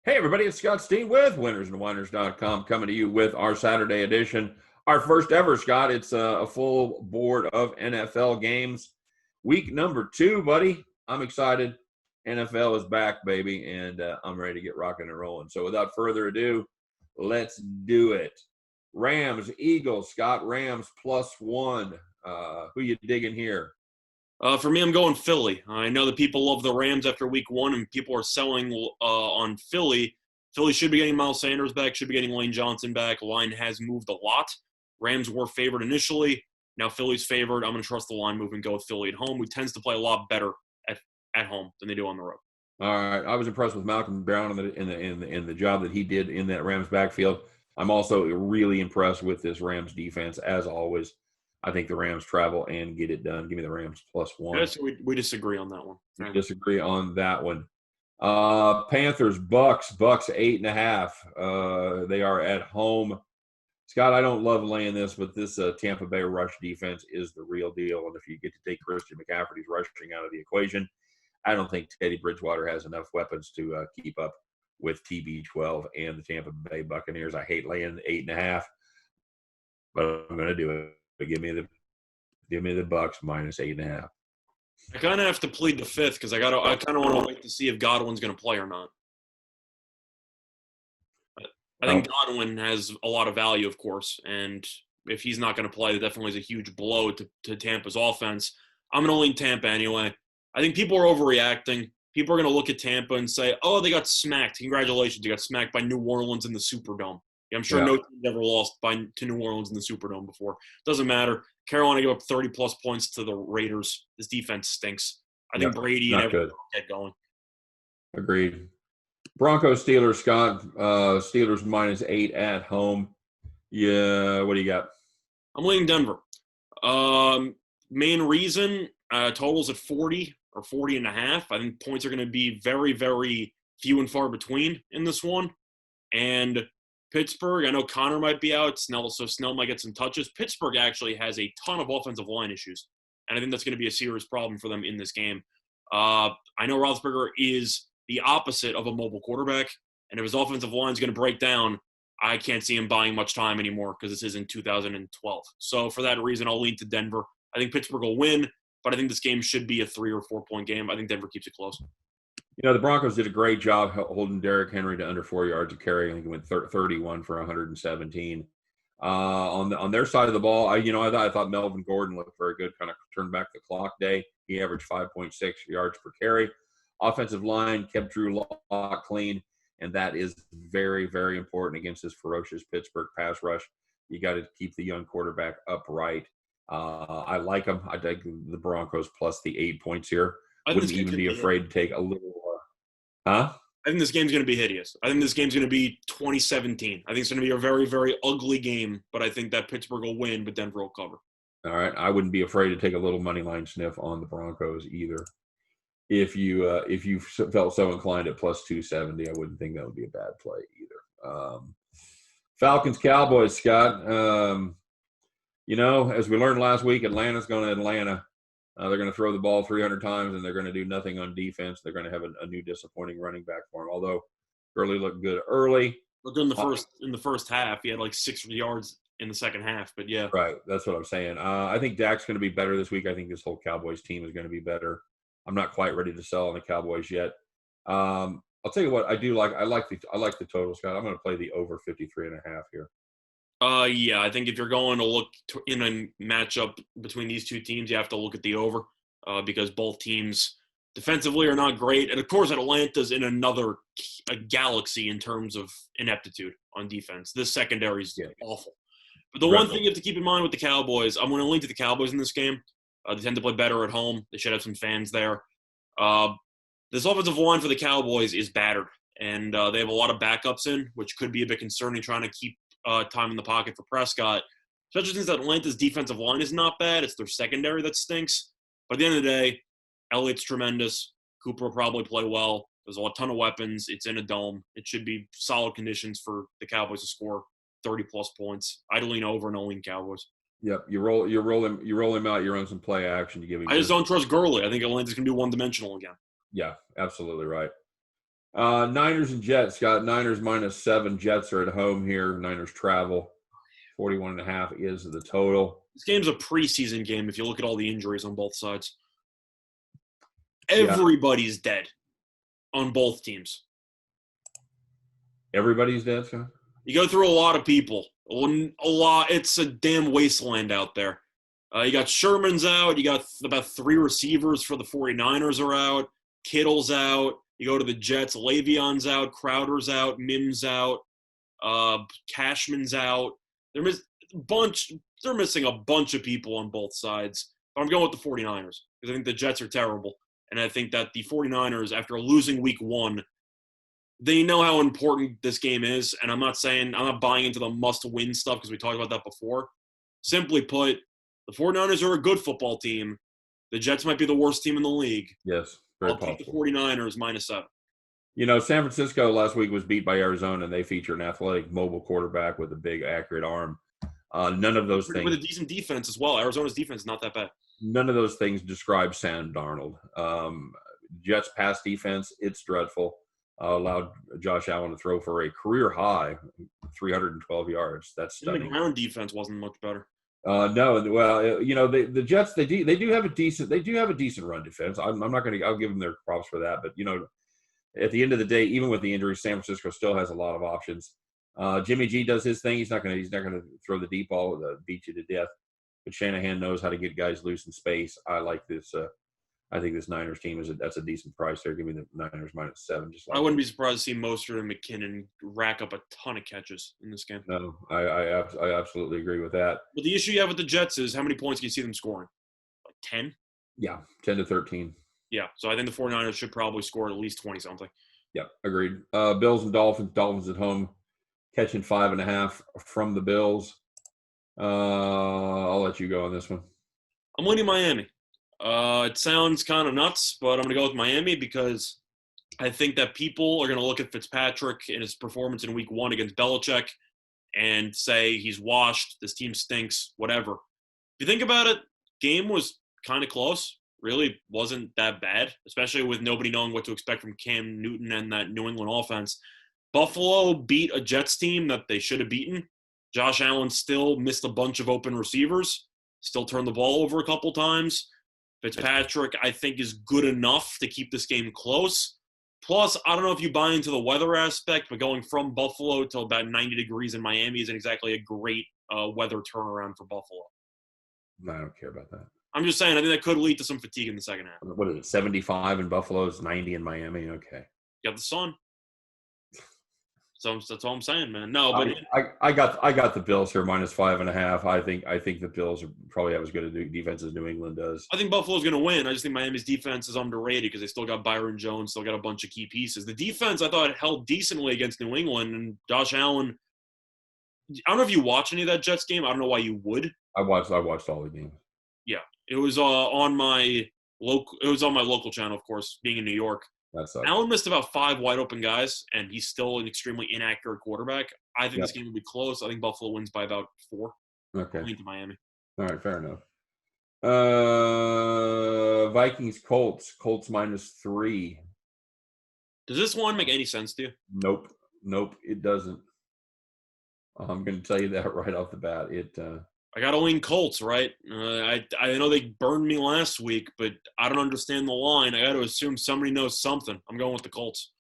Hey, everybody, it's Scott Steen with winnersandwhiners.com coming to you with our Saturday edition. Our first ever, Scott. It's a full board of NFL games. Week number 2, buddy. I'm excited. NFL is back, baby, and I'm ready to get rocking and rolling. So without further ado, let's do it. Rams, Eagles, Scott. Rams +1. Who you digging here? For me, I'm going Philly. I know that people love the Rams after week 1, and people are selling on Philly. Philly should be getting Miles Sanders back, should be getting Lane Johnson back. Line has moved a lot. Rams were favored initially. Now Philly's favored. I'm going to trust the line move and go with Philly at home, who tends to play a lot better at home than they do on the road. All right, I was impressed with Malcolm Brown in the job that he did in that Rams backfield. I'm also really impressed with this Rams defense, as always. I think the Rams travel and get it done. Give me the Rams +1. Yes, we disagree on that one. We disagree on that one. Panthers, Bucks 8.5. They are at home. Scott, I don't love laying this, but this Tampa Bay rush defense is the real deal. And if you get to take Christian McCaffrey's rushing out of the equation, I don't think Teddy Bridgewater has enough weapons to keep up with TB12 and the Tampa Bay Buccaneers. I hate laying 8.5, but I'm going to do it. But give me the Bucks -8.5. I kind of have to plead the fifth because I kind of want to wait to see if Godwin's going to play or not. I think Godwin has a lot of value, of course, and if he's not going to play, that definitely is a huge blow to Tampa's offense. I'm going to lean Tampa anyway. I think people are overreacting. People are going to look at Tampa and say, "Oh, they got smacked. Congratulations, they got smacked by New Orleans in the Superdome." I'm sure no team's ever lost to New Orleans in the Superdome before. Doesn't matter. Carolina gave up 30-plus points to the Raiders. This defense stinks. I think Brady and everyone will get going. Agreed. Broncos, Steelers, Scott. Steelers -8 at home. Yeah, what do you got? I'm leaning Denver. Main reason, totals at 40 or 40.5. I think points are going to be very, very few and far between in this one. And Pittsburgh, I know Connor might be out, so Snell might get some touches. Pittsburgh actually has a ton of offensive line issues, and I think that's going to be a serious problem for them in this game. I know Roethlisberger is the opposite of a mobile quarterback, and if his offensive line is going to break down, I can't see him buying much time anymore because this is in 2012. So for that reason, I'll lean to Denver. I think Pittsburgh will win, but I think this game should be a 3 or 4 point game. I think Denver keeps it close. You know, the Broncos did a great job holding Derrick Henry to under 4 yards of carry. I think he went 31 for 117. On their side of the ball, I thought Melvin Gordon looked very good, kind of turned back the clock day. He averaged 5.6 yards per carry. Offensive line kept Drew Lock clean, and that is very, very important against this ferocious Pittsburgh pass rush. You got to keep the young quarterback upright. I like him. I think the Broncos plus the 8 points here. Wouldn't even be afraid to take a little I think this game's going to be hideous. I think this game's going to be 2017. I think it's going to be a very, very ugly game, but I think that Pittsburgh will win, but Denver will cover. All right. I wouldn't be afraid to take a little money line sniff on the Broncos either. If you felt so inclined at +270, I wouldn't think that would be a bad play either. Falcons, Cowboys, Scott. As we learned last week, Atlanta's going to Atlanta. They're going to throw the ball 300 times, and they're going to do nothing on defense. They're going to have a new disappointing running back for him. Although Gurley looked good early. Looked in the first half. He had like 6 yards in the second half. But yeah, right. That's what I'm saying. I think Dak's going to be better this week. I think this whole Cowboys team is going to be better. I'm not quite ready to sell on the Cowboys yet. I'll tell you what I do like. I like the total, Scott. I'm going to play the over 53.5 here. Yeah, I think if you're going to look in a matchup between these two teams, you have to look at the over because both teams defensively are not great. And, of course, Atlanta's in a galaxy in terms of ineptitude on defense. This secondary is awful. But the one thing you have to keep in mind with the Cowboys, I'm going to link to the Cowboys in this game. They tend to play better at home. They should have some fans there. This offensive line for the Cowboys is battered, and they have a lot of backups in, which could be a bit concerning trying to keep time in the pocket for Prescott, especially since Atlanta's defensive line is not bad. It's their secondary that stinks. But at the end of the day, Elliott's tremendous. Cooper will probably play well. There's a ton of weapons. It's in a dome. It should be solid conditions for the Cowboys to score 30-plus points. I'd lean over and I'll lean Cowboys. Yep, you roll him out. You run some play action. You give him. I just don't trust Gurley. I think Atlanta's going to be one-dimensional again. Yeah, absolutely right. Niners and Jets. Got Niners -7. Jets are at home here. Niners travel. 41.5 is the total. This game's a preseason game if you look at all the injuries on both sides. Yeah. Everybody's dead on both teams. Everybody's dead, Scott? You go through a lot of people. A lot. It's a damn wasteland out there. You got Sherman's out. You got about 3 receivers for the 49ers are out. Kittle's out. You go to the Jets. Le'Veon's out. Crowder's out. Mims out. Cashman's out. They're missing a bunch of people on both sides. But I'm going with the 49ers because I think the Jets are terrible. And I think that the 49ers, after losing week 1, they know how important this game is. And I'm not buying into the must-win stuff because we talked about that before. Simply put, the 49ers are a good football team. The Jets might be the worst team in the league. Yes, very I'll possible. take the 49ers -7. You know, San Francisco last week was beat by Arizona, and they feature an athletic, mobile quarterback with a big, accurate arm. None of those things. With a decent defense as well. Arizona's defense is not that bad. None of those things describe Sam Darnold. Jets pass defense, it's dreadful. Allowed Josh Allen to throw for a career high 312 yards. That's stunning. The ground defense wasn't much better. No, well, you know, the Jets they do have a decent run defense. I'll give them their props for that. But you know, at the end of the day, even with the injuries, San Francisco still has a lot of options. Jimmy G does his thing. He's not gonna throw the deep ball beat you to death. But Shanahan knows how to get guys loose in space. I like this. I think this Niners team that's a decent price there. Give me the Niners -7. I wouldn't be surprised to see Mostert and McKinnon rack up a ton of catches in this game. No, I absolutely agree with that. But the issue you have with the Jets is how many points can you see them scoring? Like 10? Yeah, 10 to 13. Yeah, so I think the 49ers should probably score at least 20-something. Yeah, agreed. Bills and Dolphins. Dolphins at home, catching 5.5 from the Bills. I'll let you go on this one. I'm leaning Miami. It sounds kind of nuts, but I'm going to go with Miami because I think that people are going to look at Fitzpatrick and his performance in week 1 against Belichick and say he's washed, this team stinks, whatever. If you think about it, game was kind of close. Really wasn't that bad, especially with nobody knowing what to expect from Cam Newton and that New England offense. Buffalo beat a Jets team that they should have beaten. Josh Allen still missed a bunch of open receivers, still turned the ball over a couple times. Fitzpatrick, I think, is good enough to keep this game close. Plus, I don't know if you buy into the weather aspect, but going from Buffalo to about 90 degrees in Miami isn't exactly a great weather turnaround for Buffalo. No, I don't care about that. I'm just saying, I think that could lead to some fatigue in the second half. What is it, 75 in Buffalo? It's 90 in Miami? Okay. You got the sun. So that's all I'm saying, man. No, but I got the Bills here -5.5. I think the Bills are probably have as good a defense as New England does. I think Buffalo's going to win. I just think Miami's defense is underrated because they still got Byron Jones, still got a bunch of key pieces. The defense, I thought, held decently against New England, and Josh Allen. I don't know if you watch any of that Jets game. I don't know why you would. I watched all the games. Yeah, it was on my local channel, of course, being in New York. Allen missed about 5 wide open guys, and he's still an extremely inaccurate quarterback. I think this game will be close. I think Buffalo wins by about 4. Okay. To Miami. All right, fair enough. Vikings, Colts -3. Does this one make any sense to you? Nope, it doesn't. I'm going to tell you that right off the bat. I got to lean Colts, right? I know they burned me last week, but I don't understand the line. I got to assume somebody knows something. I'm going with the Colts.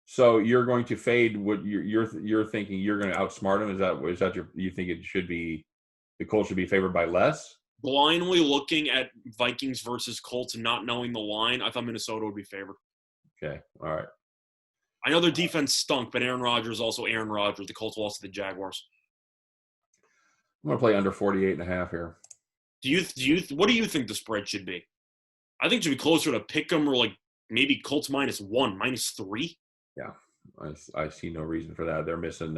So you're going to fade what you're thinking you're going to outsmart them? Is that you think it should be the Colts should be favored by less? Blindly looking at Vikings versus Colts and not knowing the line, I thought Minnesota would be favored. Okay, all right. I know their defense stunk, but Aaron Rodgers also Aaron Rodgers. The Colts lost to the Jaguars. I'm going to play under 48.5 here. What do you think the spread should be? I think it should be closer to Pick'em or like maybe Colts -1, -3. Yeah, I see no reason for that. They're missing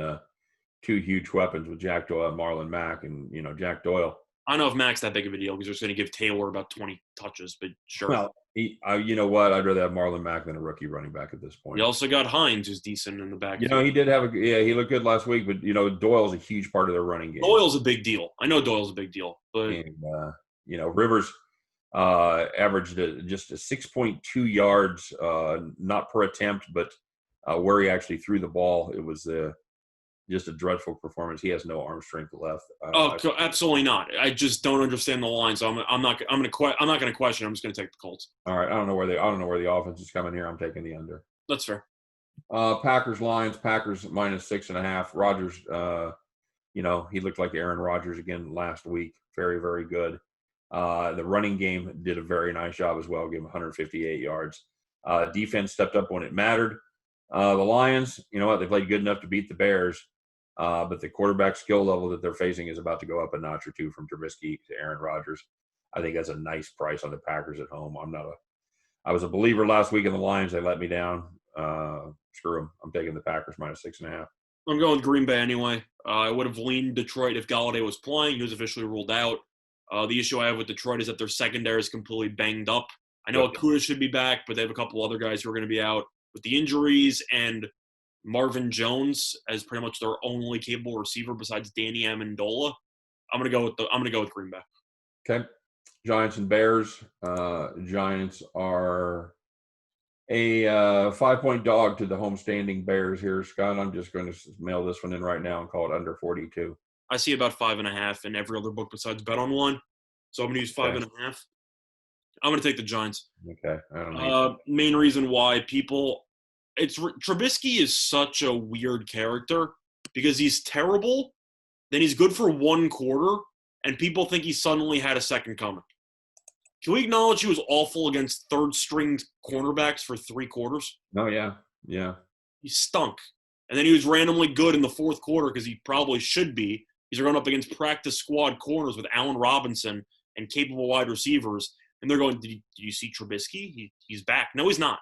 2 huge weapons with Jack Doyle, Marlon Mack, and Jack Doyle. I don't know if Mack's that big of a deal because they're just going to give Taylor about 20 touches, but sure. Well, you know what? I'd rather have Marlon Mack than a rookie running back at this point. You also got Hines, who's decent in the back. He did have he looked good last week, but Doyle's a huge part of their running game. Doyle's a big deal. I know Doyle's a big deal, but and, Rivers Averaged just a 6.2 yards, not per attempt, but where he actually threw the ball. It was just a dreadful performance. He has no arm strength left. Absolutely not. I just don't understand the line, so I'm not going to question. I'm just going to take the Colts. All right, I don't know where the offense is coming here. I'm taking the under. That's fair. Packers Lions. Packers -6.5. Rodgers, he looked like Aaron Rodgers again last week. Very, very good. The running game did a very nice job as well, gave him 158 yards. Defense stepped up when it mattered. The Lions, you know what? They played good enough to beat the Bears, but the quarterback skill level that they're facing is about to go up a notch or two from Trubisky to Aaron Rodgers. I think that's a nice price on the Packers at home. I was a believer last week in the Lions. They let me down. Screw them. I'm taking the Packers -6.5. I'm going Green Bay anyway. I would have leaned Detroit if Galladay was playing. He was officially ruled out. The issue I have with Detroit is that their secondary is completely banged up. I know Akuda should be back, but they have a couple other guys who are going to be out with the injuries, and Marvin Jones as pretty much their only capable receiver besides Danny Amendola. I'm gonna go with Green Bay. Okay. Giants and Bears. Giants are a 5-point dog to the homestanding Bears here, Scott. I'm just going to mail this one in right now and call it under 42. I see about 5.5 in every other book besides Bet Online, so I'm going to use 5.5. I'm going to take the Giants. Okay. I don't know. Main reason why Trubisky is such a weird character because he's terrible, then he's good for one quarter, and people think he suddenly had a second coming. Can we acknowledge he was awful against third-string cornerbacks for 3 quarters? Oh, yeah. Yeah. He stunk. And then he was randomly good in the fourth quarter because he probably should be. He's going up against practice squad corners with Allen Robinson and capable wide receivers. And they're going, did you see Trubisky? He's back. No, he's not.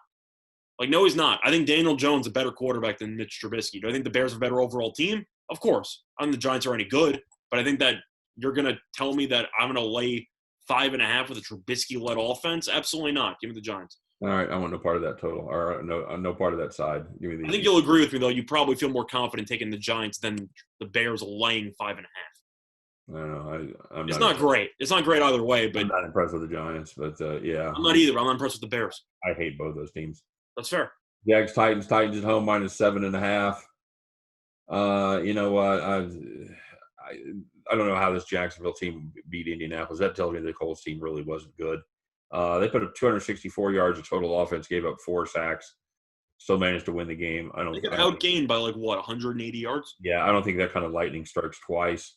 No, he's not. I think Daniel Jones is a better quarterback than Mitch Trubisky. Do I think the Bears are a better overall team? Of course. I don't think the Giants are any good. But I think that you're going to tell me that I'm going to lay 5.5 with a Trubisky-led offense? Absolutely not. Give me the Giants. All right, I want no part of that total, or no part of that side. Give me I think you'll agree with me, though. You probably feel more confident taking the Giants than the Bears laying 5.5. I don't know. It's not great. It's not great either way, but I'm not impressed with the Giants. But yeah, I'm not either. I'm not impressed with the Bears. I hate both those teams. That's fair. Jags Titans at home -7.5. You know what? I don't know how this Jacksonville team beat Indianapolis. That tells me the Colts team really wasn't good. They put up 264 yards of total offense, gave up 4 sacks, still managed to win the game. They got outgained by 180 yards? Yeah, I don't think that kind of lightning strikes twice.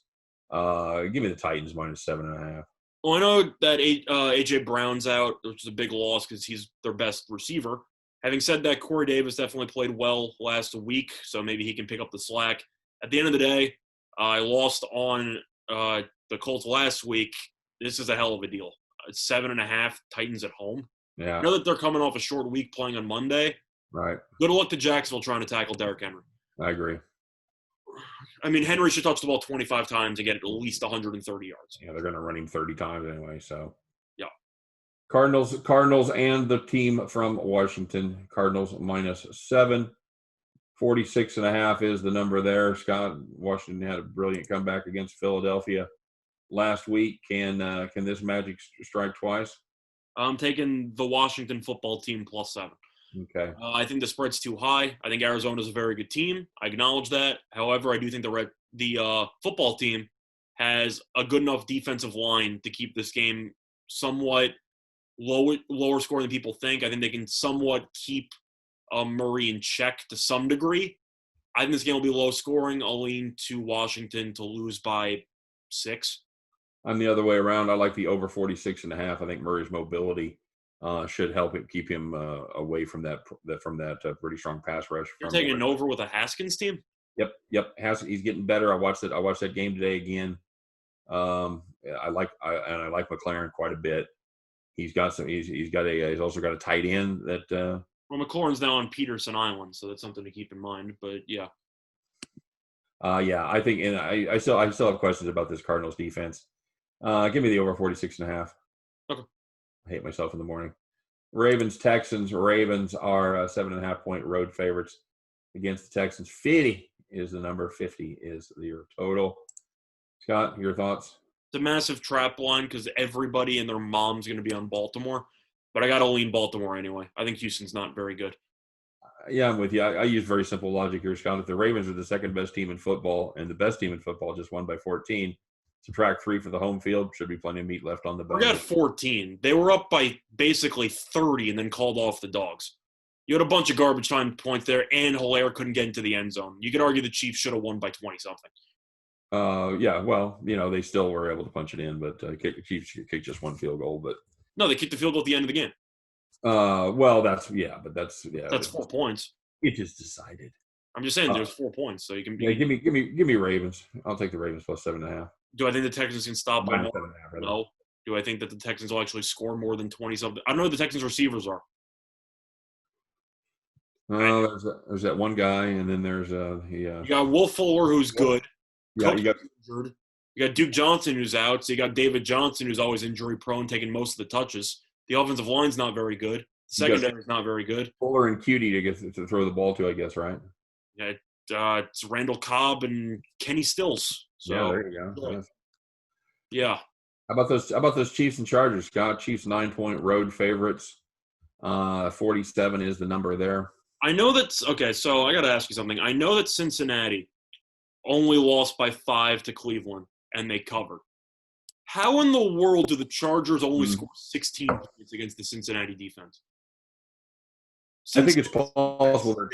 Give me the Titans -7.5. Well, I know that A.J. Brown's out, which is a big loss because he's their best receiver. Having said that, Corey Davis definitely played well last week, so maybe he can pick up the slack. At the end of the day, I lost on the Colts last week. This is a hell of a deal. It's 7.5 Titans at home. Yeah. I know that they're coming off a short week playing on Monday. Right. Good luck to Jacksonville trying to tackle Derrick Henry. I agree. I mean, Henry should touch the ball 25 times and get at least 130 yards. Yeah, they're going to run him 30 times anyway, so. Yeah. Cardinals and the team from Washington. Cardinals -7. 46.5 is the number there. Scott, Washington had a brilliant comeback against Philadelphia last week. Can this magic strike twice? I'm taking the Washington football team +7. Okay. I think the spread's too high. I think Arizona's a very good team. I acknowledge that. However, I do think the football team has a good enough defensive line to keep this game somewhat lower scoring than people think. I think they can somewhat keep Murray in check to some degree. I think this game will be low scoring. I'll lean to Washington to lose by 6. I'm the other way around. I like the over 46.5. I think Murray's mobility should help it keep him away from that pretty strong pass rush. You're taking an over with a Haskins team? Yep. He's getting better. I watched that game today again. I like McLaren quite a bit. He's also got a tight end that. Well, McLaurin's now on Peterson Island, so that's something to keep in mind. But yeah. Yeah, I think, and I still have questions about this Cardinals defense. Give me the over 46.5. Okay. I hate myself in the morning. Ravens, Texans. Ravens are 7.5-point road favorites against the Texans. 50 is the number. 50 is your total. Scott, your thoughts? It's a massive trap line because everybody and their mom's going to be on Baltimore. But I got to lean Baltimore anyway. I think Houston's not very good. Yeah, I'm with you. I use very simple logic here, Scott. If the Ravens are the second best team in football and the best team in football just won by 14, subtract 3 for the home field, should be plenty of meat left on the bone. Forget 14. They were up by basically 30 and then called off the dogs. You had a bunch of garbage time points there, and Hilaire couldn't get into the end zone. You could argue the Chiefs should have won by 20-something. Yeah, well, they still were able to punch it in, but Chiefs kicked just one field goal. But no, they kicked the field goal at the end of the game. Well, that's 4 points. It just decided. I'm just saying, there's 4 points, so you can. Yeah, give me Ravens. I'll take the Ravens plus 7.5. Do I think the Texans can stop them? -7.5. No. Do I think that the Texans will actually score more than 20-something? I don't know who the Texans receivers are. There's that one guy, and then there's You got Will Fuller, who's good. Yeah, you got injured. You got Duke Johnson, who's out. So you got David Johnson, who's always injury prone, taking most of the touches. The offensive line's not very good. The secondary is not very good. Fuller and Cutie to throw the ball to, I guess, right? Yeah, it's Randall Cobb and Kenny Stills. So, yeah, there you go. Yeah. How about those Chiefs and Chargers, Scott? Chiefs 9-point road favorites. 47 is the number there. I know that's okay. So I got to ask you something. I know that Cincinnati only lost by 5 to Cleveland, and they covered. How in the world do the Chargers only score 16 points against the Cincinnati defense? I think it's possible.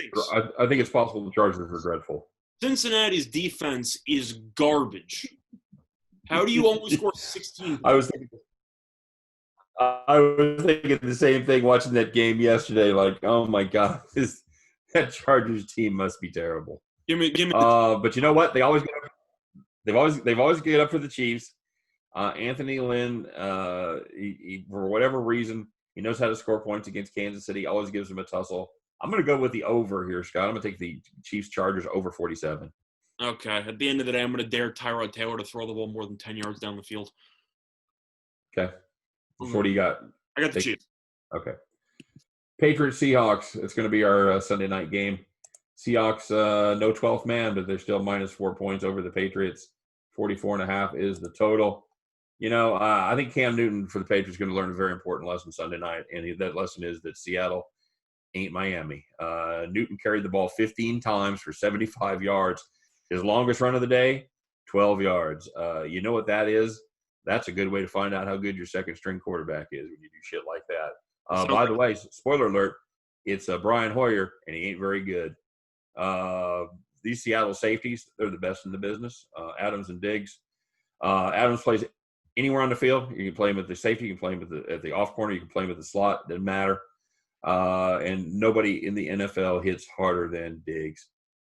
I think it's possible the Chargers are dreadful. Cincinnati's defense is garbage. How do you only score 16 points? I was thinking the same thing watching that game yesterday. Like, oh my God, that Chargers team must be terrible. Give me. But you know what? They always get up. They've always get up for the Chiefs. Anthony Lynn, he, for whatever reason, he knows how to score points against Kansas City. Always gives them a tussle. I'm going to go with the over here, Scott. I'm going to take the Chiefs Chargers over 47. Okay. At the end of the day, I'm going to dare Tyrod Taylor to throw the ball more than 10 yards down the field. Okay. What do you got? I got the Chiefs. Okay. Patriots Seahawks. It's going to be our Sunday night game. Seahawks, no 12th man, but they're still -4 points over the Patriots. 44.5 is the total. I think Cam Newton for the Patriots is going to learn a very important lesson Sunday night, and that lesson is that Seattle ain't Miami. Newton carried the ball 15 times for 75 yards. His longest run of the day, 12 yards. You know what that is? That's a good way to find out how good your second-string quarterback is when you do shit like that. By the way, spoiler alert, it's Brian Hoyer, and he ain't very good. These Seattle safeties, they're the best in the business. Adams and Diggs. Adams plays anywhere on the field. You can play him at the safety. You can play him at the off corner. You can play him at the slot. Doesn't matter. And nobody in the NFL hits harder than Diggs.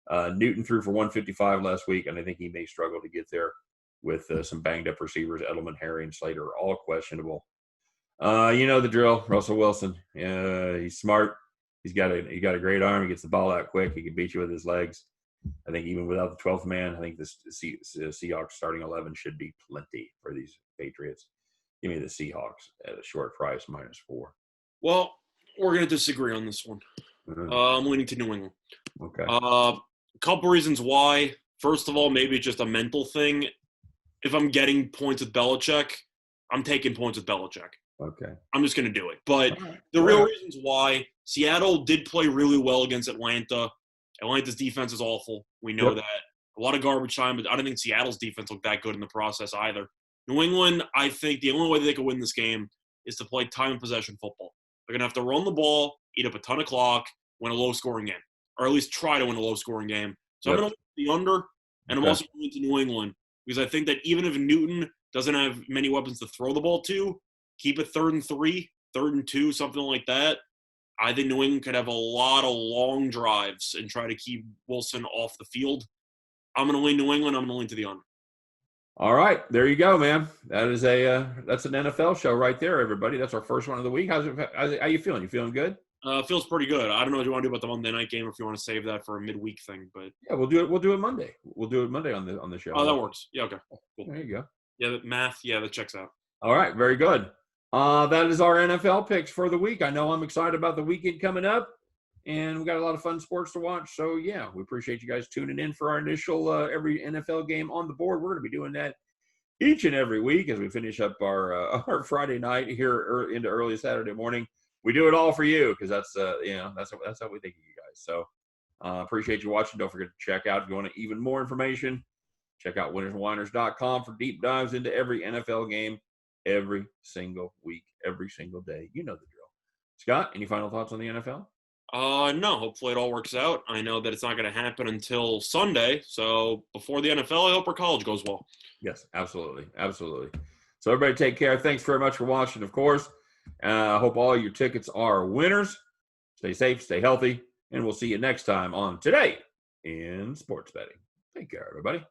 Newton threw for 155 last week, and I think he may struggle to get there with some banged-up receivers. Edelman, Harry, and Slater are all questionable. You know the drill. Russell Wilson. He's smart. He got a great arm. He gets the ball out quick. He can beat you with his legs. I think even without the 12th man, I think the Seahawks starting 11 should be plenty for these Patriots. Give me the Seahawks at a short price, -4. Well, we're going to disagree on this one. I'm leaning to New England. Okay. A couple reasons why. First of all, maybe it's just a mental thing. If I'm getting points with Belichick, I'm taking points with Belichick. Okay. I'm just going to do it. But the real reasons why, Seattle did play really well against Atlanta. Atlanta's defense is awful. We know that. A lot of garbage time, but I don't think Seattle's defense looked that good in the process either. New England, I think the only way that they could win this game is to play time and possession football. They're going to have to run the ball, eat up a ton of clock, win a low-scoring game, or at least try to win a low-scoring game. So I'm going to look the under, and I'm also going to New England because I think that even if Newton doesn't have many weapons to throw the ball to, keep it 3rd and 3, 3rd and 2, something like that. I think New England could have a lot of long drives and try to keep Wilson off the field. I'm going to lean New England. I'm going to lean to the under. All right, there you go, man. That is that's an NFL show right there, everybody. That's our first one of the week. How you feeling? You feeling good? Feels pretty good. I don't know what you want to do about the Monday night game, or if you want to save that for a midweek thing, but yeah, we'll do it. We'll do it Monday. We'll do it Monday on the show. Oh, that works. Yeah, okay. Cool. There you go. Yeah, the math. Yeah, that checks out. All right, very good. That is our NFL picks for the week. I know I'm excited about the weekend coming up, and we got a lot of fun sports to watch. So yeah, we appreciate you guys tuning in for our initial every NFL game on the board. We're going to be doing that each and every week as we finish up our Friday night here into early Saturday morning. We do it all for you because that's that's how we think of you guys. So appreciate you watching. Don't forget to check out if you want even more information. Check out winnersandwhiners.com for deep dives into every NFL game every single week, every single day. You know the drill. Scott, any final thoughts on the NFL? No, hopefully it all works out. I know that it's not going to happen until Sunday. So before the NFL, I hope our college goes well. Yes, absolutely. Absolutely. So everybody take care. Thanks very much for watching, of course. I hope all your tickets are winners. Stay safe, stay healthy, and we'll see you next time on Today in Sports Betting. Take care, everybody.